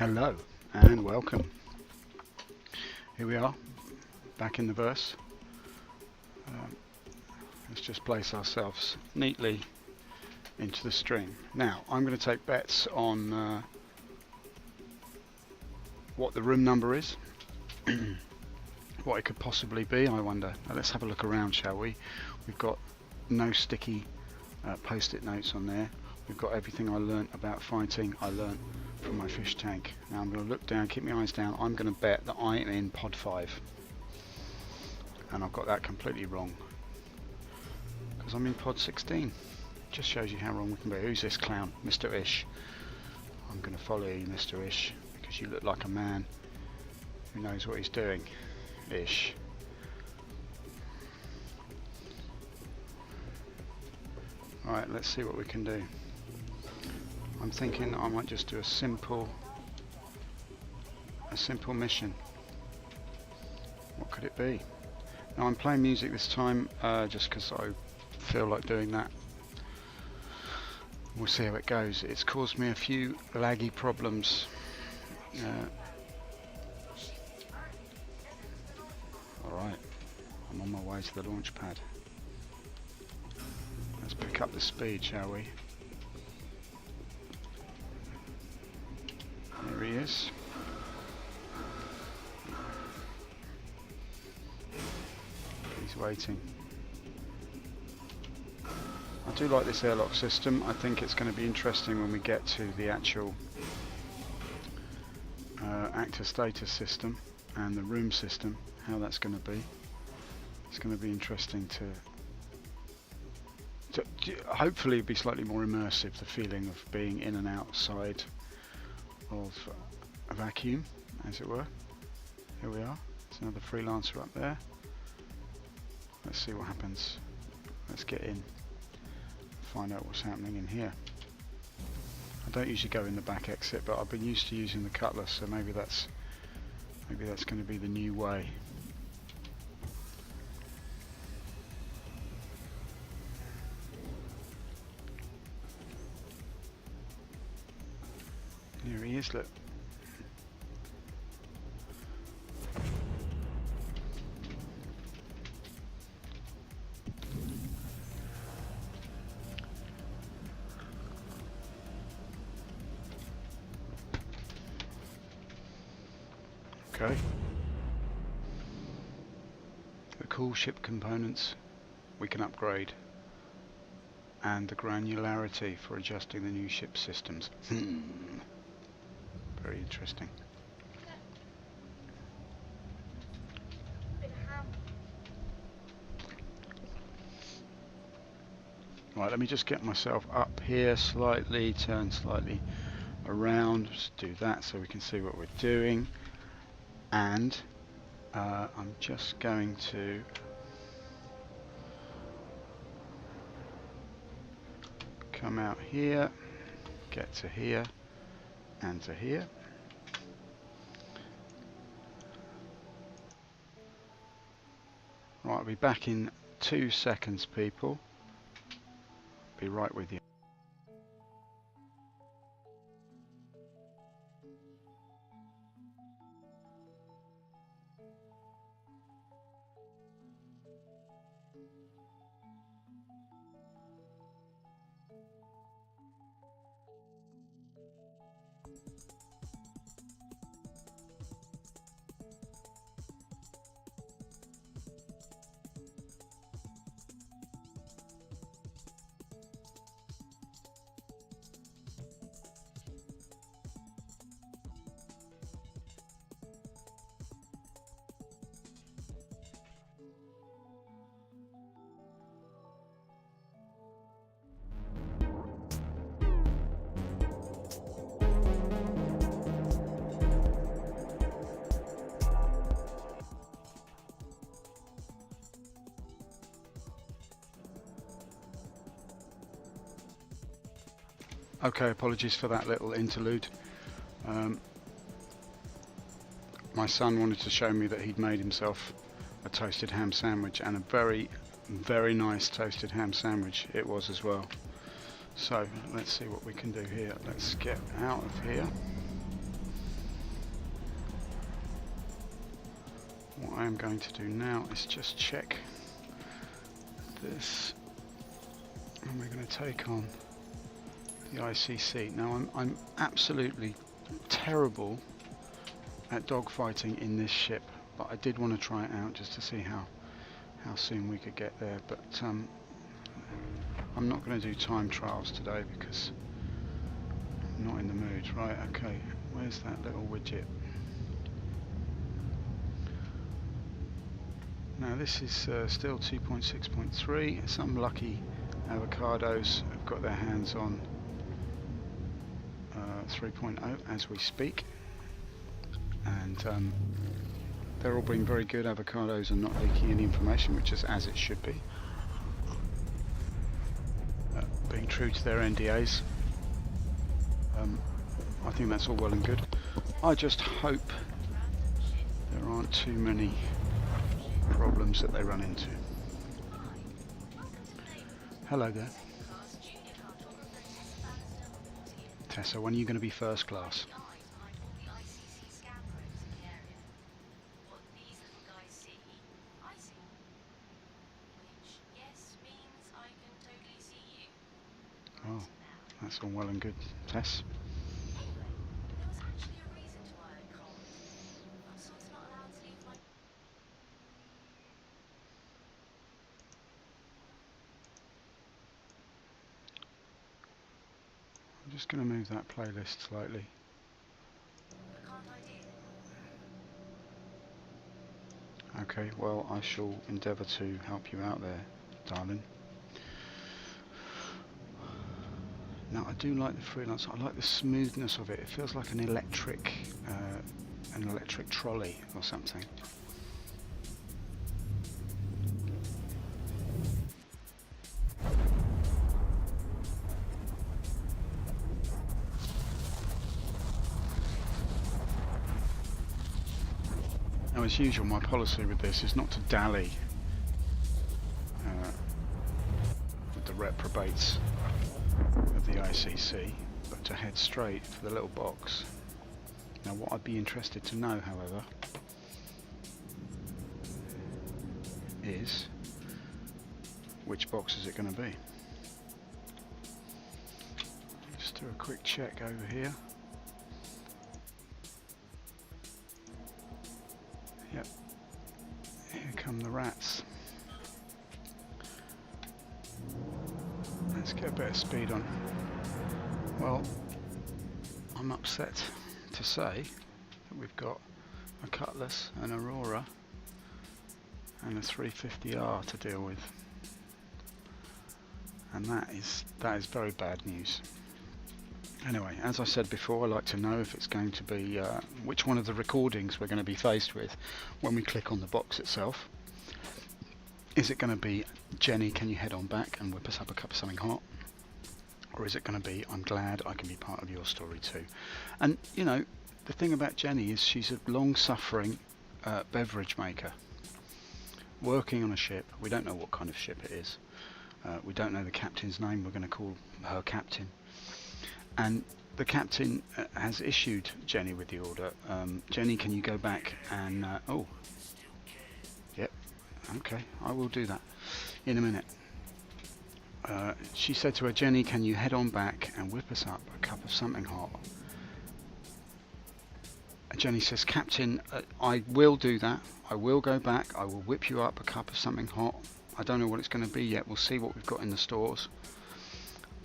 Hello and welcome. Here we are, back in the verse. Let's just place ourselves neatly into the stream. Now, I'm going to take bets on what the room number is, what it could possibly be, I wonder. Now, let's have a look around, shall we? We've got no sticky post-it notes on there. We've got everything I learnt about fighting, I learnt from my fish tank. Now I'm going to look down, keep my eyes down. I'm going to bet that I am in pod 5. And I've got that completely wrong. Because I'm in pod 16. Just shows you how wrong we can be. Who's this clown? Mr. Ish. I'm going to follow you, Mr. Ish, because you look like a man who knows what he's doing. Ish. Alright, let's see what we can do. I'm thinking I might just do a simple mission. What could it be? Now I'm playing music this time just because I feel like doing that. We'll see how it goes. It's caused me a few laggy problems. Alright, I'm on my way to the launch pad. Let's pick up the speed, shall we? There he is. He's waiting. I do like this airlock system. I think it's going to be interesting when we get to the actual actor status system and the room system, how that's going to be. It's going to be interesting to hopefully be slightly more immersive, the feeling of being in and outside of a vacuum, as it were. Here we are. There's another Freelancer up there. Let's see what happens. Let's get in, find out what's happening in here. I don't usually go in the back exit, but I've been used to using the cutlass, so maybe that's going to be the new way. Here he is, look. Okay. The cool ship components we can upgrade, and the granularity for adjusting the new ship systems. Very interesting. Right, let me just get myself up here slightly, turn slightly around, just do that so we can see what we're doing. And I'm just going to come out here, get to here, and to here. Right, I'll be back in 2 seconds, people. Be right with you. Okay, apologies for that little interlude. My son wanted to show me that he'd made himself a toasted ham sandwich, and a very, very nice toasted ham sandwich it was as well. So let's see what we can do here. Let's get out of here. what I am going to do now is just check this, and we're going to take on the ICC. Now I'm absolutely terrible at dogfighting in this ship, but I did want to try it out just to see how soon we could get there, but I'm not going to do time trials today because I'm not in the mood. Right, okay, where's that little widget? Now this is still 2.6.3. Some lucky avocados have got their hands on 3.0 as we speak, and they're all being very good avocados and not leaking any information, which is as it should be. Being true to their NDAs. I think that's all well and good. I just hope there aren't too many problems that they run into. Hello there. Tessa, when are you going to be first class? Oh, that's all well and good, Tess. I'm just going to move that playlist slightly. Okay, well, I shall endeavour to help you out there, darling. Now, I do like the Freelancer. I like the smoothness of it. It feels like an electric trolley or something. Now, as usual, my policy with this is not to dally with the reprobates of the ICC, but to head straight for the little box. Now, what I'd be interested to know, however, is which box is it going to be? Just do a quick check over here. Yep, here come the rats. Let's get a bit of speed on. Well, I'm upset to say that we've got a Cutlass, an Aurora and a 350R to deal with, and that is very bad news. Anyway, as I said before, I like to know if it's going to be which one of the recordings we're going to be faced with when we click on the box itself. Is it going to be, Jenny, can you head on back and whip us up a cup of something hot? Or is it going to be, I'm glad I can be part of your story too? And, you know, the thing about Jenny is she's a long-suffering beverage maker, working on a ship. We don't know what kind of ship it is. We don't know the captain's name. We're going to call her captain. And the captain has issued Jenny with the order. Jenny, can you go back and... oh, yep, okay, I will do that in a minute. She said to her, Jenny, can you head on back and whip us up a cup of something hot? And Jenny says, Captain, I will do that. I will go back. I will whip you up a cup of something hot. I don't know what it's going to be yet. We'll see what we've got in the stores.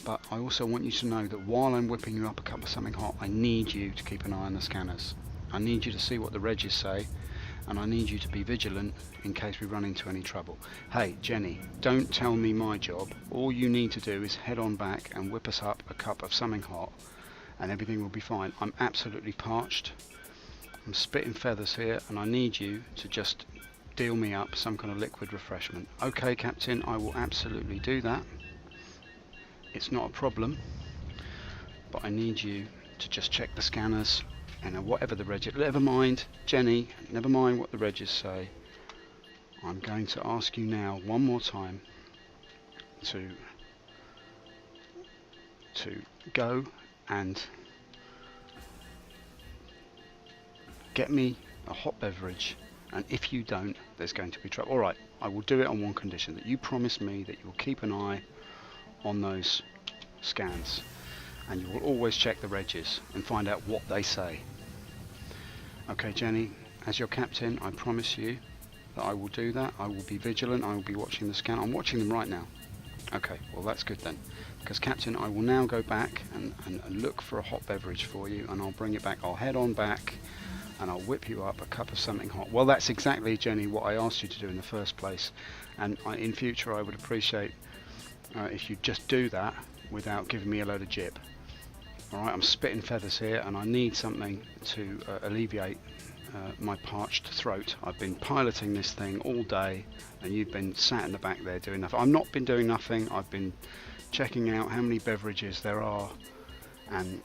But I also want you to know that while I'm whipping you up a cup of something hot, I need you to keep an eye on the scanners. I need you to see what the regs say, and I need you to be vigilant in case we run into any trouble. Hey, Jenny, don't tell me my job. All you need to do is head on back and whip us up a cup of something hot, and everything will be fine. I'm absolutely parched. I'm spitting feathers here, and I need you to just deal me up some kind of liquid refreshment. Okay, Captain, I will absolutely do that. It's not a problem, but I need you to just check the scanners, and whatever the reg, never mind, Jenny, never mind what the regs say. I'm going to ask you now one more time to go and get me a hot beverage and if you don't, there's going to be trouble. All right, I will do it on one condition, that you promise me that you will keep an eye on those scans, and you will always check the regs and find out what they say. Okay, Jenny, as your captain, I promise you that I will do that. I will be vigilant. I will be watching the scan. I'm watching them right now. Okay, well that's good then, because Captain, I will now go back and look for a hot beverage for you, and I'll bring it back. I'll head on back and I'll whip you up a cup of something hot. Well, that's exactly, Jenny, what I asked you to do in the first place, and in future I would appreciate if you just do that without giving me a load of jip. Alright, I'm spitting feathers here, and I need something to alleviate my parched throat. I've been piloting this thing all day, and you've been sat in the back there doing nothing. I've not been doing nothing. I've been checking out how many beverages there are, and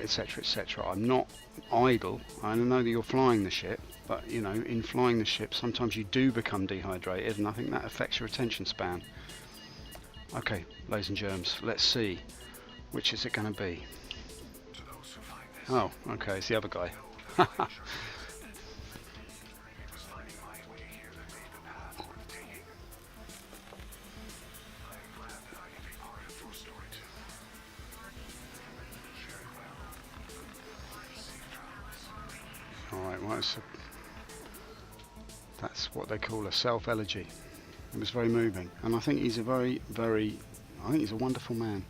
etc, etc. I'm not idle. I know that you're flying the ship, but you know, in flying the ship sometimes you do become dehydrated, and I think that affects your attention span. Okay, ladies and germs, let's see, which is it going to be? Oh, okay, it's the other guy. Alright, well, that's what they call a self-elegy. It was very moving, and I think he's a I think he's a wonderful man.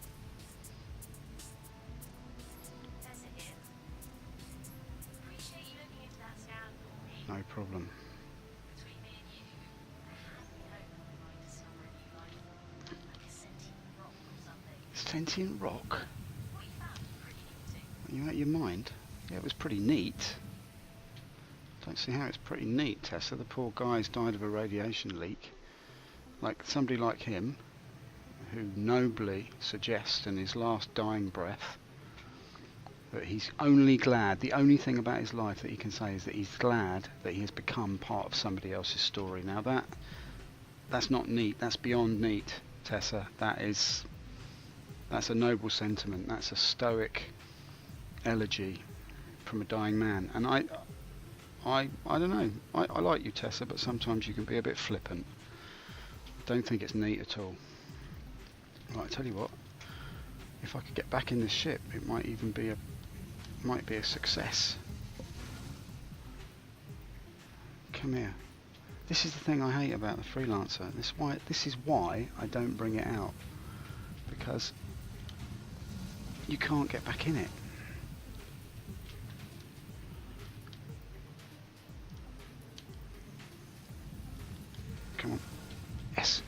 No problem. Sentient rock? Are you out of your mind? Yeah, it was pretty neat. Don't see how it's pretty neat, Tessa. The poor guy's died of a radiation leak. Like somebody like him, who nobly suggests in his last dying breath that he's only glad, the only thing about his life that he can say is that he's glad that he has become part of somebody else's story. Now that's not neat, that's beyond neat, Tessa. That's a noble sentiment, that's a stoic elegy from a dying man. And I don't know, I like you, Tessa, but sometimes you can be a bit flippant. I don't think it's neat at all. Right, I tell you what, if I could get back in this ship, it might even be a success. Come here. This is the thing I hate about the Freelancer. This is why I don't bring it out, because you can't get back in it. Come on. Yes.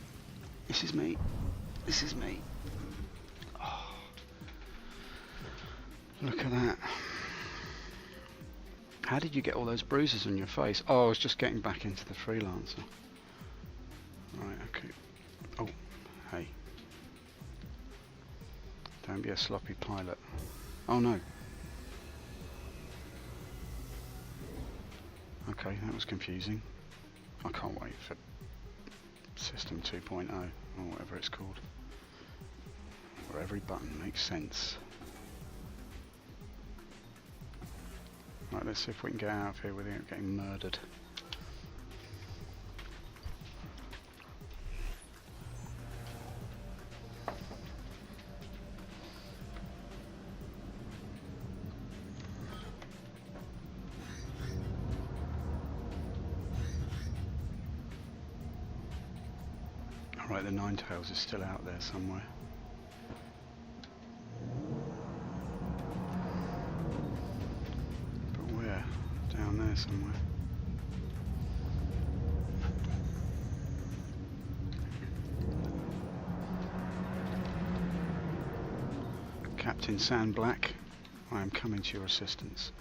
This is me. This is me. Oh. Look at that. How did you get all those bruises on your face? Oh, I was just getting back into the Freelancer. Right, okay. Oh, hey. Don't be a sloppy pilot. Oh no. Okay, that was confusing. I can't wait for System 2.0, or whatever it's called, where every button makes sense. Right, let's see if we can get out of here without getting murdered. Right, the Ninetails is still out there somewhere. But where? Down there somewhere. Captain Sandblack, I am coming to your assistance.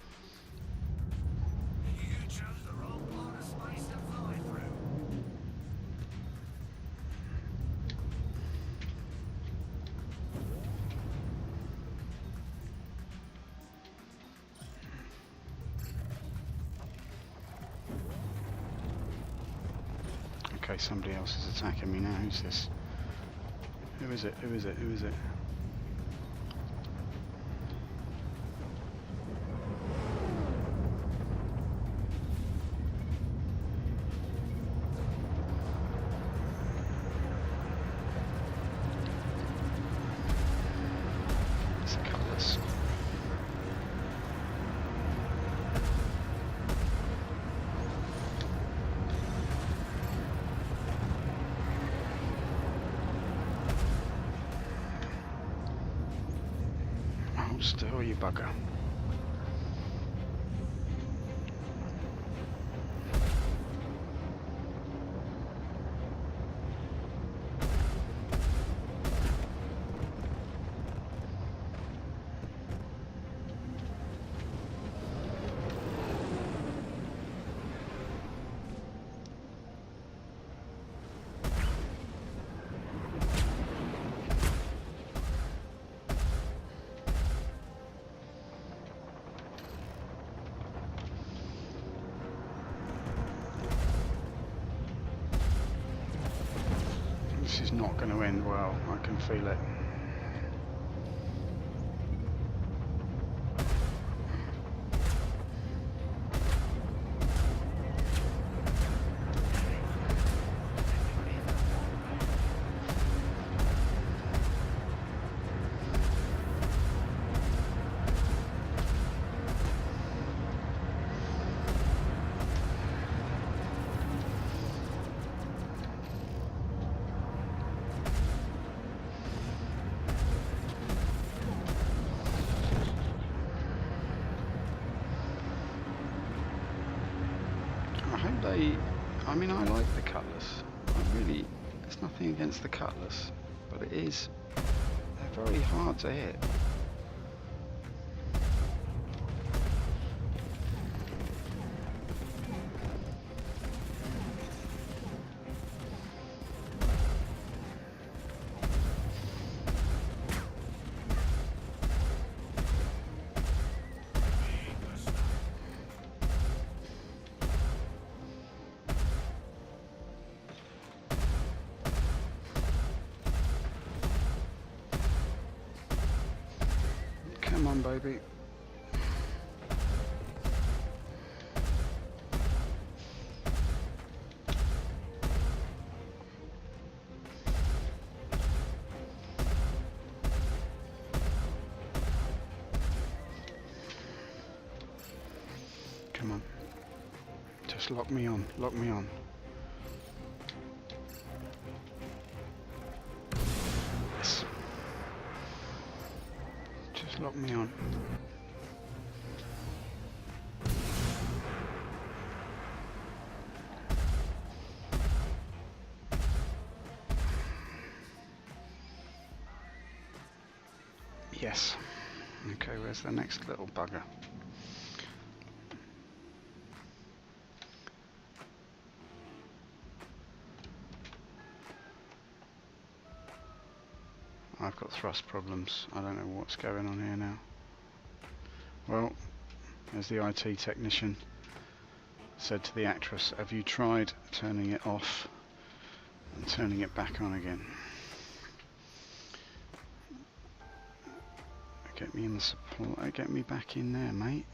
Okay, somebody else is attacking me now. Who's this? Who is it? Who is it? Who is it? colours. Hold still, you bugger. This is not going to end well, I can feel it. I mean, I like the Cutlass. There's nothing against the Cutlass, but they're very hard to hit. Come on, baby. Come on. Just lock me on. Lock me on. Yes. Just lock me on. Yes. Okay, where's the next little bugger? I've got thrust problems. I don't know what's going on here now. Well, as the IT technician said to the actress, have you tried turning it off and turning it back on again? Get me in the supply, get me back in there, mate.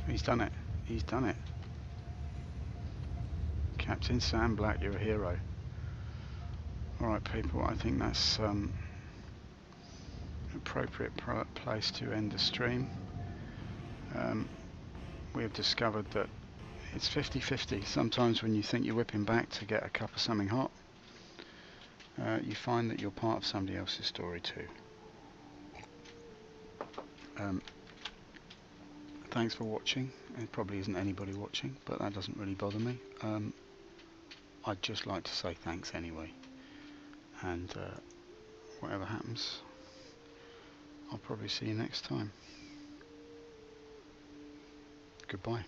He's done it. He's done it. Captain Sam Black, you're a hero. Alright people, I think that's an appropriate place to end the stream. We have discovered that it's 50-50. Sometimes when you think you're whipping back to get a cup of something hot, you find that you're part of somebody else's story too. Thanks for watching. There probably isn't anybody watching, but that doesn't really bother me. I'd just like to say thanks anyway. And whatever happens, I'll probably see you next time. Goodbye.